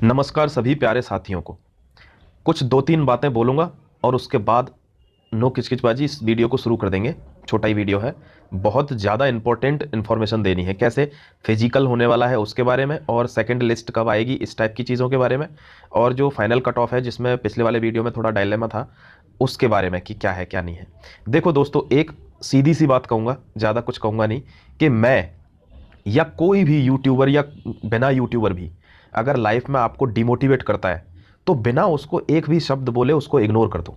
नमस्कार सभी प्यारे साथियों को। कुछ दो तीन बातें बोलूँगा और उसके बाद नो किचकिचबाजी इस वीडियो को शुरू कर देंगे। छोटा ही वीडियो है, बहुत ज़्यादा इंपॉर्टेंट इन्फॉर्मेशन देनी है। कैसे फिजिकल होने वाला है उसके बारे में, और सेकंड लिस्ट कब आएगी इस टाइप की चीज़ों के बारे में, और जो फाइनल कट ऑफ है जिसमें पिछले वाले वीडियो में थोड़ा डायलेमा था उसके बारे में कि क्या है क्या नहीं है। देखो दोस्तों, एक सीधी सी बात कहूँगा, ज़्यादा कुछ कहूँगा नहीं, कि मैं या कोई भी यूट्यूबर या बिना यूट्यूबर भी अगर लाइफ में आपको डिमोटिवेट करता है तो बिना उसको एक भी शब्द बोले उसको इग्नोर कर दो।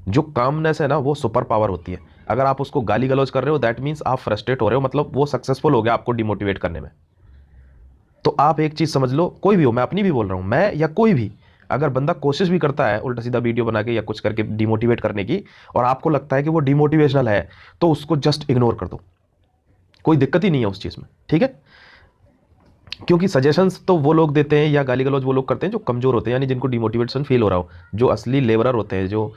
जो कामनेस है ना वो सुपर पावर होती है। अगर आप उसको गाली गलौज कर रहे हो दैट मीन्स आप फ्रस्ट्रेट हो रहे हो, मतलब वो सक्सेसफुल हो गया आपको डिमोटिवेट करने में। तो आप एक चीज़ समझ लो, कोई भी हो, मैं अपनी भी बोल रहा हूँ, मैं या कोई भी, अगर बंदा कोशिश भी करता है उल्टा सीधा वीडियो बना के या कुछ करके डिमोटिवेट करने की, और आपको लगता है कि वो डिमोटिवेशनल है, तो उसको जस्ट इग्नोर कर दो। कोई दिक्कत ही नहीं है उस चीज़ में, ठीक है। क्योंकि सजेशंस तो वो लोग देते हैं या गाली गलौज वो लोग करते हैं जो कमज़ोर होते हैं, यानी जिनको डिमोटिवेशन फील हो रहा हो। जो असली लेबरर होते हैं, जो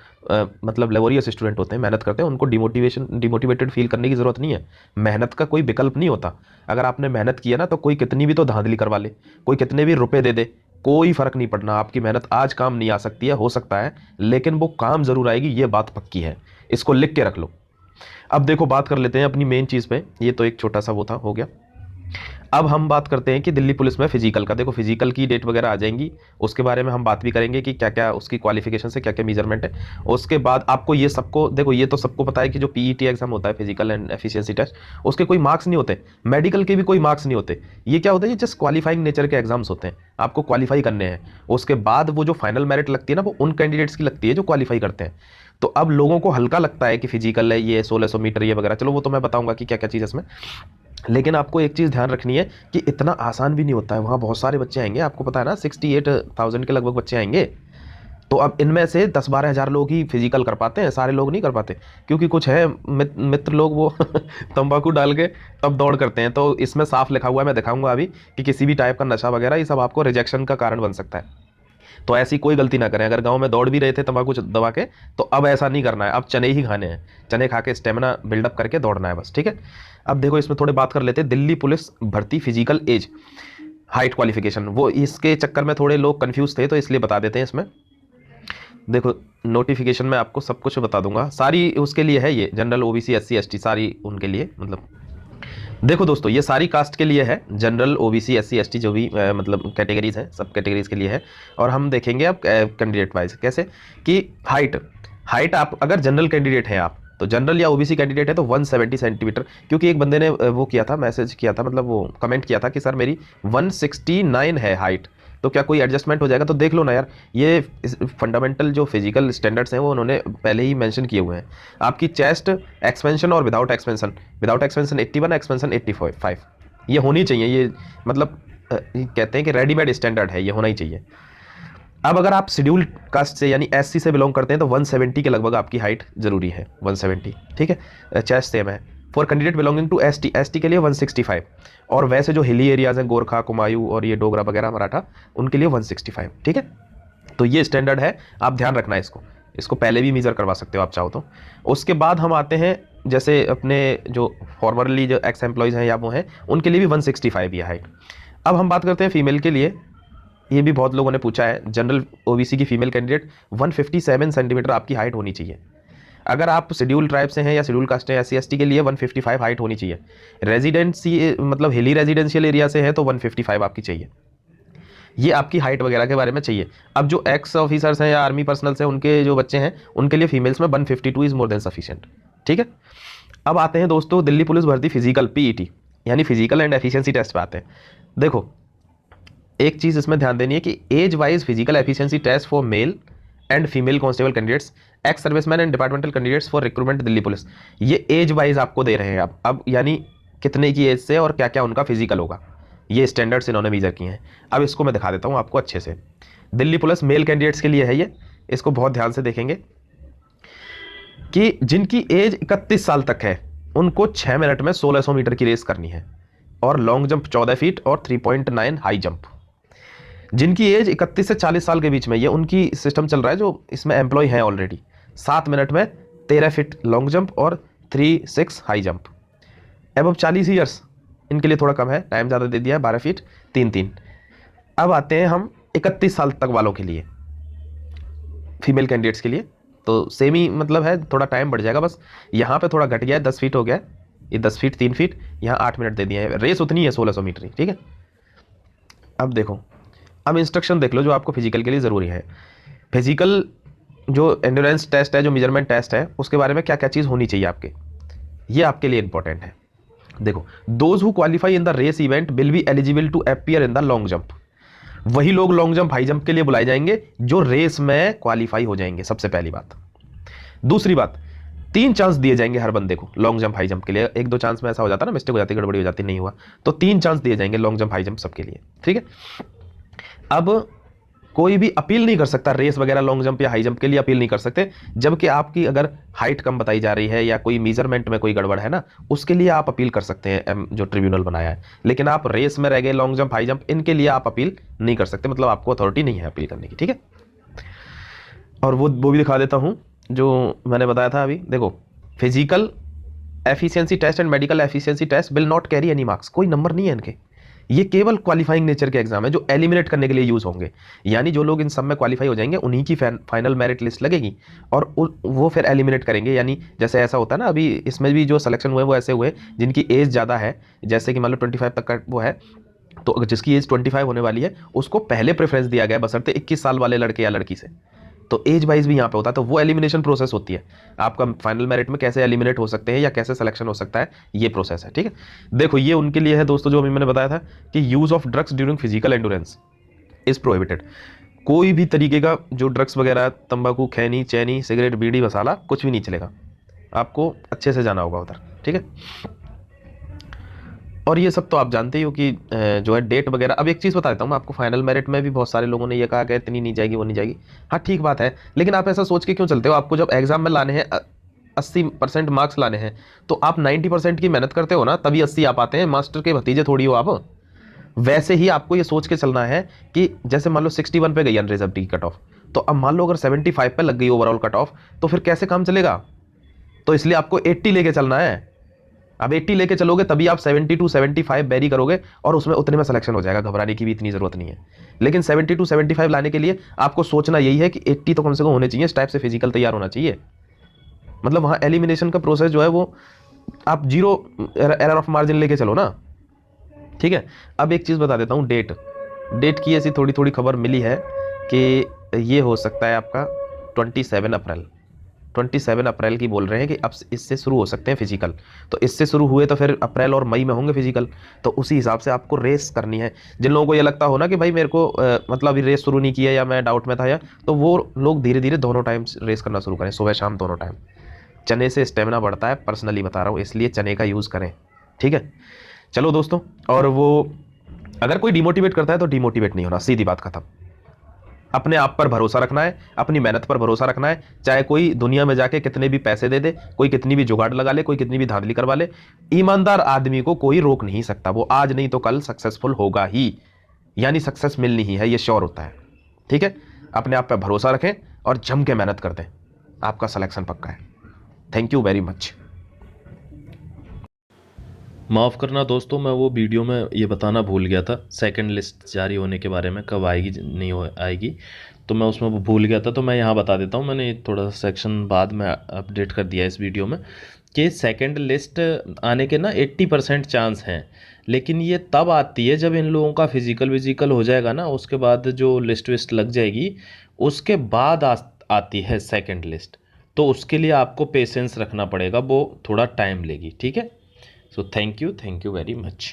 मतलब लेबोरियस स्टूडेंट होते हैं, मेहनत करते हैं, उनको डिमोटिवेटेड फील करने की ज़रूरत नहीं है। मेहनत का कोई विकल्प नहीं होता। अगर आपने मेहनत किया ना तो कोई कितनी भी तो धांधली करवा ले, कोई कितने भी रुपए दे दे, कोई फ़र्क नहीं पड़ना। आपकी मेहनत आज काम नहीं आ सकती है, हो सकता है, लेकिन वो काम ज़रूर आएगी, ये बात पक्की है। इसको लिख के रख लो। अब देखो, बात कर लेते हैं अपनी मेन चीज़ पे। ये तो एक छोटा सा वो था, हो गया। अब हम बात करते हैं कि दिल्ली पुलिस में फिजिकल का। देखो, फिजिकल की डेट वगैरह आ जाएंगी, उसके बारे में हम बात भी करेंगे कि क्या क्या उसकी क्वालिफिकेशन से क्या क्या मेजरमेंट है। उसके बाद आपको ये सबको, देखो ये तो सबको पता है कि जो पीईटी एग्जाम होता है, फिजिकल एंड एफिशिएंसी टेस्ट, उसके कोई मार्क्स नहीं होते। मेडिकल के भी कोई मार्क्स नहीं होते। ये क्या होता है, ये जस्ट क्वालिफाइंग नेचर के एग्जाम्स होते हैं, आपको क्वालिफाई करने हैं। उसके बाद वो जो फाइनल मेरिट लगती है ना, वो उन कैंडिडेट्स की लगती है जो क्वालिफाई करते हैं। तो अब लोगों को हल्का लगता है कि फिजिकल है, ये 1600 मीटर ये वगैरह, चलो वो तो मैं बताऊंगा कि क्या क्या चीज़ है इसमें। लेकिन आपको एक चीज़ ध्यान रखनी है कि इतना आसान भी नहीं होता है। वहाँ बहुत सारे बच्चे आएंगे, आपको पता है ना, 68,000 के लगभग बच्चे आएंगे। तो अब इनमें से 10-12 हज़ार लोग ही फिजिकल कर पाते हैं, सारे लोग नहीं कर पाते। क्योंकि कुछ है मित्र लोग वो तंबाकू डाल के तब दौड़ करते हैं। तो इसमें साफ लिखा हुआ है, मैं दिखाऊंगा अभी, कि किसी भी टाइप का नशा वगैरह ये सब आपको रिजेक्शन का कारण बन सकता है। तो ऐसी कोई गलती ना करें। अगर गांव में दौड़ भी रहे थे तंबाकू दबा के, तो अब ऐसा नहीं करना है। अब चने ही खाने हैं, चने खा के स्टेमिना बिल्डअप करके दौड़ना है बस, ठीक है। अब देखो, इसमें थोड़े बात कर लेते हैं दिल्ली पुलिस भर्ती फिजिकल एज हाइट क्वालिफिकेशन। वो इसके चक्कर में थोड़े लोग कंफ्यूज थे, तो इसलिए बता देते हैं इसमें। देखो, नोटिफिकेशन में आपको सब कुछ बता दूंगा, सारी उसके लिए है। ये जनरल, ओबीसी, एससी, एसटी, सारी उनके लिए, मतलब देखो दोस्तों, ये सारी कास्ट के लिए है। जनरल, ओबीसी, एससी, एसटी, जो भी मतलब कैटेगरीज हैं, सब कैटेगरीज के लिए है। और हम देखेंगे अब कैंडिडेट वाइज कैसे, कि हाइट आप अगर जनरल कैंडिडेट हैं आप, तो जनरल या ओबीसी कैंडिडेट है तो 170 सेंटीमीटर। क्योंकि एक बंदे ने वो किया था, मैसेज किया था, मतलब वो कमेंट किया था कि सर मेरी 169 है हाइट, तो क्या कोई एडजस्टमेंट हो जाएगा। तो देख लो ना यार, ये फंडामेंटल जो फिजिकल स्टैंडर्ड्स हैं वो उन्होंने पहले ही मेंशन किए हुए हैं। आपकी चेस्ट एक्सपेंशन और विदाउट एक्सपेंशन 81, एक्सपेंशन 85, ये होनी चाहिए। ये मतलब कहते हैं कि रेडीमेड स्टैंडर्ड है, ये होना ही चाहिए। अब अगर आप शेड्यूल कास्ट से यानी एससी से बिलोंग करते हैं तो 170 के लगभग आपकी हाइट जरूरी है, 170, ठीक है। चेस्ट सेम है। For candidate belonging to ST के लिए 165, और वैसे जो हिली एरियाज हैं, गोरखा, कुमायूं और ये डोगरा वगैरह, मराठा, उनके लिए 165, ठीक है। तो ये स्टैंडर्ड है, आप ध्यान रखना है इसको पहले भी मेजर करवा सकते हो आप चाहो तो। उसके बाद हम आते हैं, जैसे अपने जो फॉर्मरली जो एक्स एम्प्लॉयज़ हैं या वो हैं, उनके लिए भी 165 ये हाइट। अब हम बात करते हैं फीमेल के लिए। ये भी बहुत लोगों ने पूछा है, जनरल ओबीसी की फीमेल कैंडिडेट 157 सेंटीमीटर आपकी हाइट होनी चाहिए। अगर आप शेड्यूल ट्राइब से हैं या शेड्यूल कास्ट है, एससी एसटी के लिए 155 हाइट होनी चाहिए। रेजिडेंसी मतलब हिली रेजिडेंशियल एरिया से है तो 155 आपकी चाहिए। ये आपकी हाइट वगैरह के बारे में चाहिए। अब जो एक्स ऑफिसर्स हैं या आर्मी पर्सनल्स हैं, उनके जो बच्चे हैं, उनके लिए फीमेल्स में 152 इज़ मोर देन सफिशिएंट, ठीक है। अब आते हैं दोस्तों दिल्ली पुलिस भर्ती फिजिकल पीईटी यानी फिजिकल एंड एफिशिएंसी टेस्ट पे आते हैं। देखो, एक चीज़ इसमें ध्यान देनी है कि age wise physical efficiency test for male and female constable candidates, ex serviceman and departmental candidates for recruitment Delhi police, ये एज वाइज आपको दे रहे हैं। अब यानी कितने की एज से और क्या क्या उनका फिजिकल होगा, ये स्टैंडर्ड्स इन्होंने मेजर किए हैं। अब इसको मैं दिखा देता हूँ आपको अच्छे से। दिल्ली पुलिस मेल कैंडिडेट्स के लिए है ये, इसको बहुत ध्यान से देखेंगे कि जिनकी एज 31 साल तक है उनको 6 मिनट में 1600 मीटर की रेस करनी है, और लॉन्ग जंप 14 फीट और 3.9 हाई जंप। जिनकी एज 31 से 40 साल के बीच में, ये उनकी सिस्टम चल रहा है जो इसमें एम्प्लॉय हैं ऑलरेडी, 7 मिनट में 13 फीट लॉन्ग जंप और 3.6 हाई जंप। एबव 40 ईयर्स इनके लिए थोड़ा कम है, टाइम ज़्यादा दे दिया है, 12 फीट 3.3। अब आते हैं हम 31 साल तक वालों के लिए, फीमेल कैंडिडेट्स के लिए तो सेम ही मतलब है, थोड़ा टाइम बढ़ जाएगा बस। यहाँ पे थोड़ा घट गया है, 10 फीट हो गया है, ये 10 फीट 3 फीट, यहाँ 8 मिनट दे दिए हैं, रेस उतनी है 1600 मीटर, ठीक है। अब देखो, अब इंस्ट्रक्शन देख लो जो आपको फिजिकल के लिए ज़रूरी है। फिजिकल जो एंड्योरेंस टेस्ट है, जो मेजरमेंट टेस्ट है, उसके बारे में क्या क्या चीज़ होनी चाहिए आपके, ये आपके लिए इंपॉर्टेंट है। देखो, those who qualify in the race event will be eligible to appear in the long jump. वही लोग लॉन्ग जंप हाई जंप के लिए बुलाए जाएंगे जो रेस में क्वालिफाई हो जाएंगे, सबसे पहली बात। दूसरी बात, 3 चांस दिए जाएंगे हर बंदे को लॉन्ग जंप हाई जंप के लिए। 1-2 चांस में ऐसा हो जाता है ना, मिस्टेक हो जाती है, गड़बड़ी हो जाती, नहीं हुआ तो 3 चांस दिए जाएंगे लॉन्ग जंप हाई जंप सबके लिए, ठीक है। अब कोई भी अपील नहीं कर सकता रेस वगैरह, लॉन्ग जंप या हाई जंप के लिए अपील नहीं कर सकते, जबकि आपकी अगर हाइट कम बताई जा रही है या कोई मेजरमेंट में कोई गड़बड़ है ना, उसके लिए आप अपील कर सकते हैं, जो ट्रिब्यूनल बनाया है। लेकिन आप रेस में रह गए, लॉन्ग जंप हाई जंप, इनके लिए आप अपील नहीं कर सकते, मतलब आपको अथॉरिटी नहीं है अपील करने की, ठीक है। और वो भी दिखा देता हूं जो मैंने बताया था अभी। देखो, physical efficiency test and medical efficiency test will not carry any marks, कोई नंबर नहीं है इनके, ये केवल क्वालिफाइंग नेचर के एग्जाम है जो एलिमिनेट करने के लिए यूज होंगे। यानी जो लोग इन सब में क्वालिफाई हो जाएंगे उन्हीं की फाइनल मेरिट लिस्ट लगेगी और वो फिर एलिमिनेट करेंगे। यानी जैसे ऐसा होता है ना, अभी इसमें भी जो सिलेक्शन हुए वो ऐसे हुए जिनकी एज ज़्यादा है, जैसे कि मान लो 25 तक का वो है, तो अगर जिसकी एज 25 होने वाली है उसको पहले प्रेफरेंस दिया गया बशर्ते 21 साल वाले लड़के या लड़की से, तो एज वाइज भी यहाँ पे होता है। तो वो एलिमिनेशन प्रोसेस होती है, आपका फाइनल मेरिट में कैसे एलिमिनेट हो सकते हैं या कैसे सिलेक्शन हो सकता है, ये प्रोसेस है, ठीक है। देखो, ये उनके लिए है दोस्तों जो अभी मैंने बताया था कि use of drugs during physical endurance is prohibited. कोई भी तरीके का जो ड्रग्स वगैरह, तंबाकू, खैनी, चैनी, सिगरेट, बीड़ी, मसाला, कुछ भी नहीं चलेगा, आपको अच्छे से जाना होगा उधर, ठीक है। और ये सब तो आप जानते ही हो कि जो है डेट वगैरह। अब एक चीज़ बता देता हूँ मैं आपको, फाइनल मेरिट में भी बहुत सारे लोगों ने ये कहा कि इतनी नहीं जाएगी, वो नहीं जाएगी। हाँ ठीक बात है, लेकिन आप ऐसा सोच के क्यों चलते हो? आपको जब एग्जाम में लाने हैं 80% मार्क्स लाने हैं, तो आप 90% की मेहनत करते हो ना, तभी 80 आ पाते हैं। मास्टर के भतीजे थोड़ी हो आप। वैसे ही आपको ये सोच के चलना है कि जैसे मान लो 61 पे गई अनरिजर्व की कट ऑफ, तो अब मान लो अगर 75 पे लग गई ओवरऑल कट ऑफ, तो फिर कैसे काम चलेगा? तो इसलिए आपको 80 लेके चलना है। अब 80 लेके चलोगे तभी आप 72 75 बैरी करोगे और उसमें उतने में सिलेक्शन हो जाएगा, घबराने की भी इतनी जरूरत नहीं है। लेकिन 72 75 लाने के लिए आपको सोचना यही है कि 80 तो कम से कम होने चाहिए, इस टाइप से फिजिकल तैयार होना चाहिए। मतलब वहाँ एलिमिनेशन का प्रोसेस जो है वो आप 0 एरर ऑफ मार्जिन लेके चलो ना, ठीक है। अब एक चीज़ बता देता हूँ, डेट की ऐसी थोड़ी थोड़ी खबर मिली है कि ये हो सकता है आपका 27 अप्रैल की बोल रहे हैं कि अब इससे शुरू हो सकते हैं फिजिकल। तो इससे शुरू हुए तो फिर अप्रैल और मई में होंगे फिजिकल, तो उसी हिसाब से आपको रेस करनी है। जिन लोगों को ये लगता हो ना कि भाई मेरे को मतलब अभी रेस शुरू नहीं किया या मैं डाउट में था, या तो वो लोग धीरे धीरे दोनों टाइम रेस करना शुरू करें, सुबह शाम दोनों टाइम। चने से स्टेमिना बढ़ता है, पर्सनली बता रहा हूँ, इसलिए चने का यूज़ करें, ठीक है। चलो दोस्तों, और वो अगर कोई डिमोटिवेट करता है तो डिमोटिवेट नहीं होना, सीधी बात खत्म। अपने आप पर भरोसा रखना है, अपनी मेहनत पर भरोसा रखना है। चाहे कोई दुनिया में जाके कितने भी पैसे दे दे, कोई कितनी भी जुगाड़ लगा ले, कोई कितनी भी धांधली करवा ले, ईमानदार आदमी को कोई रोक नहीं सकता। वो आज नहीं तो कल सक्सेसफुल होगा ही, यानी सक्सेस मिलनी ही है, ये श्योर होता है, ठीक है। अपने आप पर भरोसा रखें और जम के मेहनत कर दें, आपका सिलेक्शन पक्का है। Thank you very much. माफ़ करना दोस्तों, मैं वो वीडियो में ये बताना भूल गया था सेकंड लिस्ट जारी होने के बारे में, कब आएगी नहीं आएगी, तो मैं उसमें वो भूल गया था। तो मैं यहाँ बता देता हूँ, मैंने थोड़ा सा सेक्शन बाद में अपडेट कर दिया इस वीडियो में कि सेकंड लिस्ट आने के ना 80% चांस हैं, लेकिन ये तब आती है जब इन लोगों का फिजिकल हो जाएगा ना, उसके बाद जो लिस्ट विस्ट लग जाएगी, उसके बाद आती है सेकंड लिस्ट। तो उसके लिए आपको पेशेंस रखना पड़ेगा, वो थोड़ा टाइम लेगी, ठीक है। So thank you very much.